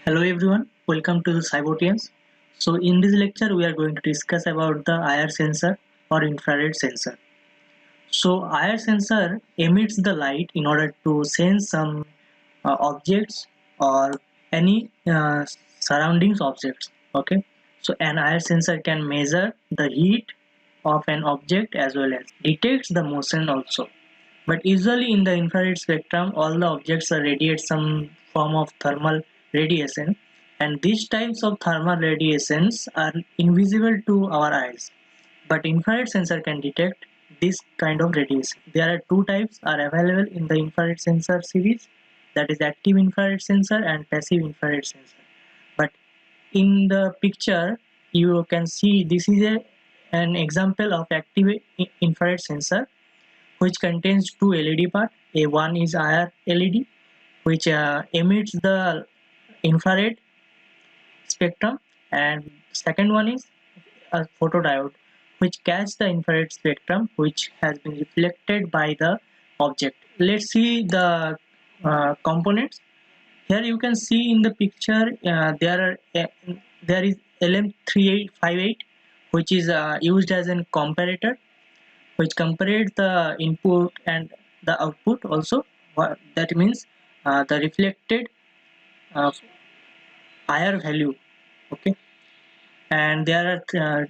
Hello everyone, welcome to the Cybotians. So in this lecture we are going to discuss about the IR sensor or infrared sensor. So IR sensor emits the light in order to sense some objects or any surroundings objects. Okay, so an IR sensor can measure the heat of an object as well as detects the motion also. But usually in the infrared spectrum, all the objects radiate some form of thermal radiation, and these types of thermal radiations are invisible to our eyes. But infrared sensor can detect this kind of radiation. There are two types are available in the infrared sensor series, that is active infrared sensor and passive infrared sensor. But in the picture, you can see this is an example of active infrared sensor which contains two LED parts. One is IR LED, which emits the infrared spectrum, and second one is a photodiode, which catches the infrared spectrum, which has been reflected by the object. Let's see the components. Here you can see in the picture there is LM3858, which is used as a comparator which compared the input and the output also. That means the reflected uh, higher value. Okay, and there are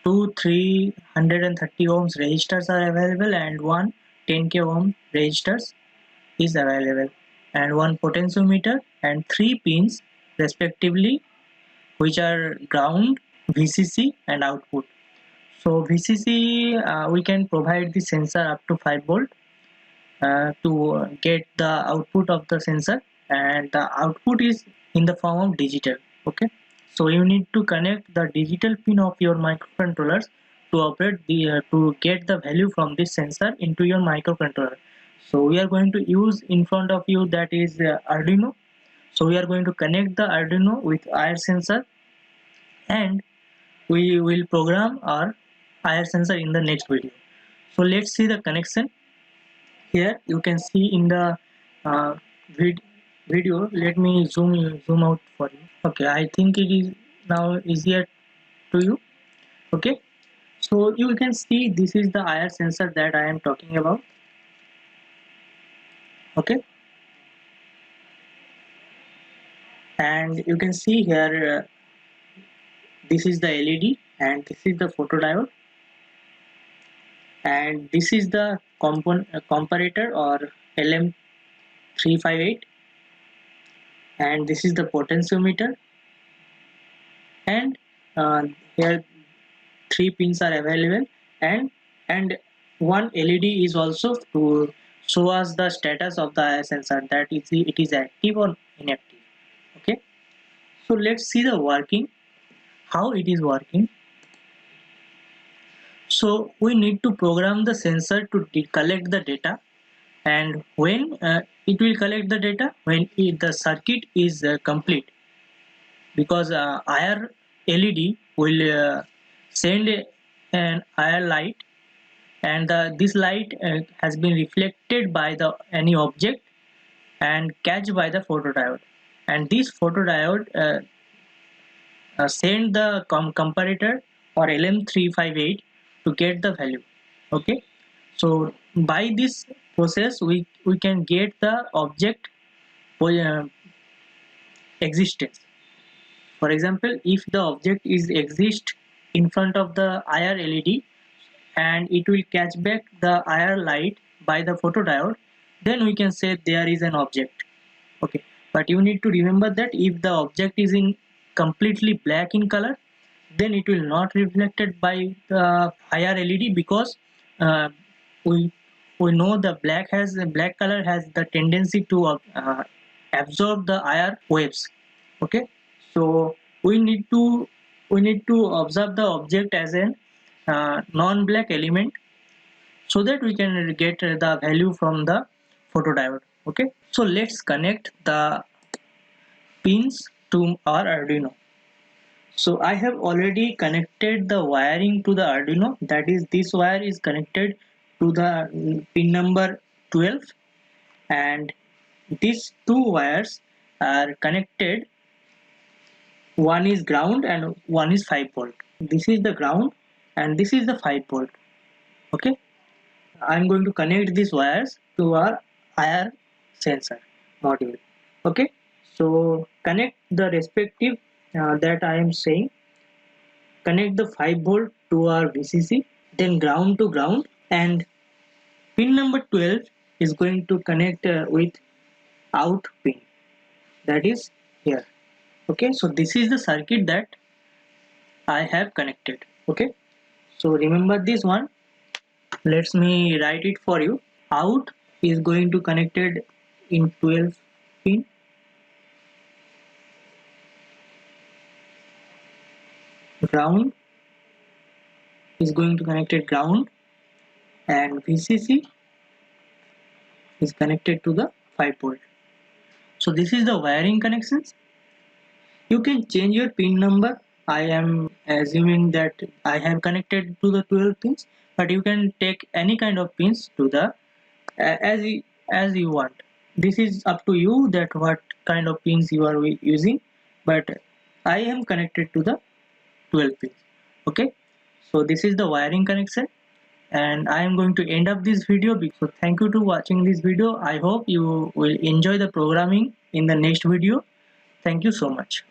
two 330 ohms resistors are available, and one 10k ohm resistors is available, and one potentiometer and three pins respectively, which are ground, VCC and output. So VCC, we can provide the sensor up to 5 volt to get the output of the sensor, and the output is in the form of digital. Okay, so you need to connect the digital pin of your microcontrollers to operate the to get the value from this sensor into your microcontroller. So we are going to use in front of you, that is Arduino. So we are going to connect the Arduino with IR sensor, and we will program our IR sensor in the next video. So let's see the connection. Here you can see in the uh, vid video. Let me zoom out for you. Okay, I think it is now easier to you. Okay, so you can see this is the IR sensor that I am talking about. Okay, and you can see here this is the LED and this is the photodiode, and this is the comparator or LM358, and this is the potentiometer, and here three pins are available, and one LED is also to show us the status of the IR sensor, that is it is active or inactive. Okay, so let's see the working, how it is working. So we need to program the sensor to collect the data, and when it will collect the data when the circuit is complete, because IR LED will send an IR light, and this light has been reflected by the any object and catch by the photodiode, and this photodiode send the comparator or LM358 to get the value. Okay, so by this process we can get the object uh, existence. For example, if the object is exist in front of the IR LED and it will catch back the IR light by the photodiode, then we can say there is an object. Okay, but you need to remember that if the object is in completely black in color, then it will not reflected by the IR LED, because uh, we we know the black color has the tendency to absorb the IR waves. Okay, so we need to observe the object as a non-black element, so that we can get the value from the photodiode. Okay, so let's connect the pins to our Arduino. So I have already connected the wiring to the Arduino, that is this wire is connected to the pin number 12, and these two wires are connected one is ground and one is 5 volt. This is the ground and this is the 5 volt. Okay, I'm going to connect these wires to our IR sensor module. Okay, so connect the respective that I am saying. Connect the 5 volt to our VCC, then ground to ground, and pin number 12 is going to connect with out pin, that is here. Okay, so this is the circuit that I have connected. Okay, so remember this one. Let me write it for you. Out is going to connected in 12 pin. Ground is going to connected ground, and VCC is connected to the 5 volt. So this is the wiring connections. You can change your pin number. I am assuming that I have connected to the 12 pins, but you can take any kind of pins to the as you want. This is up to you that what kind of pins you are using, but I am connected to the 12 pins. Okay, so this is the wiring connection, and I am going to end up this video. So thank you to watching this video. I hope you will enjoy the programming in the next video. Thank you so much.